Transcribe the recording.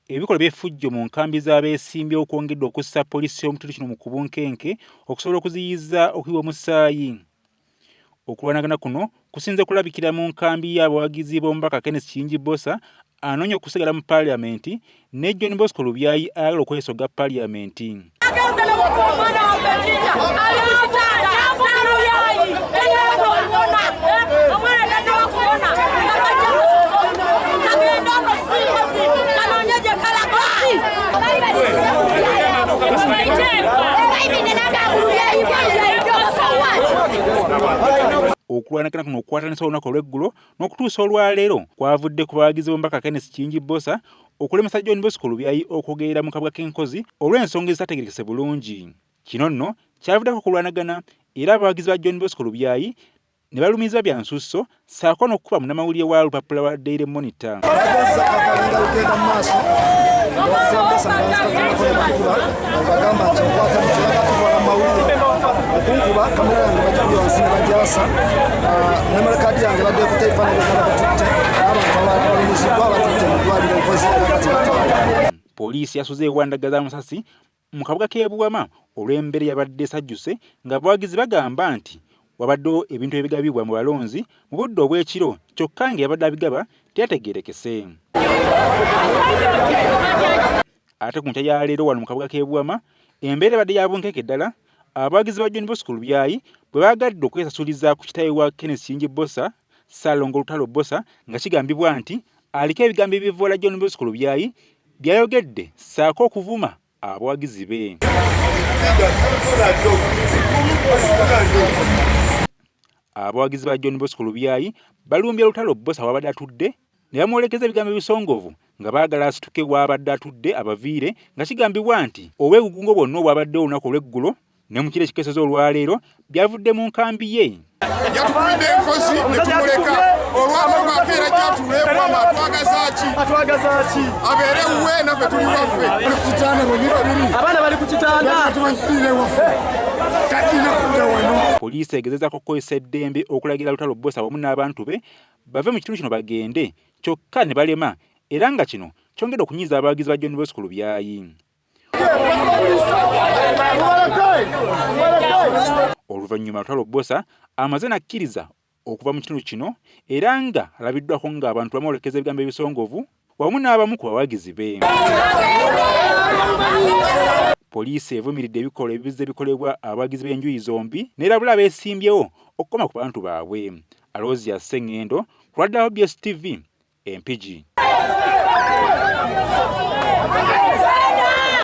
Ebikola by'effujjo mu nkambi z'abeesimbyewo okwongedde okussa poliisi y'omutundu kino mu kubunkenke okusobola okuziyiza okuyiwa omusaayi. Okulwanagana kuno kusinze kulabikira mu nkambi y'abawagizi b'omubaka Kenneth Kiyingi Bosah anoonya okusigala mu Paalamenti ne John Bosco Lubyayi ayagala okwesoga Paalamenti. Okulwanagana kuno okukwatanisa olunaku olw'eggulo n'okutuusa olwaleero kwavudde ku bawagizi b'omubaka Kenneth Kiyingi Bosah okulemesa John Bosco Lubyayi okwogerera mu kabuga k'Enkozi olw'ensonga ezitategeerekese bulungi. Kino nno kyavuddeko okulwanagana era abawagizi ba John Bosco Lubyayi ne balumizibwa bya nsusso ssaako n'okukuba munnamawulire wa lupapula wa Daily Monitor. Poliisi yasuze ewandagaza amasasi mu kabuga k'e Buwama olw'embeera yabadde esajjuse ng'abawagizi bagamba nti wabaddewo ebintu ebigabibwa mu balonzi mu budde obw'ekiro kyokka ng'eyabadde abigaba teyategeerekese. Ate ku nkya ya leero wano mu kabuga k'e Buwama embeera ebadde ya bunkenke ddala. Abawagizi ba John Bosco Lubyayi bwe baagadde okwesasuliza ku kitaawe wa Kenneth Kiyingi Bosah Ssaalongo Lutalo Bosah nga kigambibwa nti aliko ebigambo ebivvoola John Bosco Lubyayi byayogedde ssaako okuvuma abawagizi be. Abawagizi ba John Bosco Lubyayi balumbye Lutalo Bosah wabadde atudde ne bamwolekeza ebigambo ebisongovu nga baagala asituke w'abadde atudde abaviire nga kigambibwa nti obwegugungo bwonna obwabaddewo olunaku olw'eggulo ne mu kiro ekikeeseza olwaleero byavudde mu nkambi ye. Yatulidde Enkozi ne tumuleka olwalo lwakeera gyatuleebwama atwagaza ki abeere wuwe naffe tuli waffe. Abaana bali ku kitanda. Poliisi egezezaako okukozesa eddembe okulagira Lutalo Bosah wamu n'abantu be bave mu kitundu kino bagende kyokka ne balema era nga kino kyongedde okunyiiza abawagizi ba John Bosco Lubyayi. Oluvannyuma Lutalo Bosah amaze n'akkiriza okuva mu kitundu kino era nga alabiddwako ng'abantu bamwolekeza ebigambo ebisongovu wamu n'abamu ku bawagizi be. Poliisi evumiridde ebikolwa ebibizze bikolebwa abawagizi b'enjuyi zombi n'erabula abeesimbyewo okukoma ku bantu baabwe. Alozia Sengendo ku lwaddawo BSTV Empigi.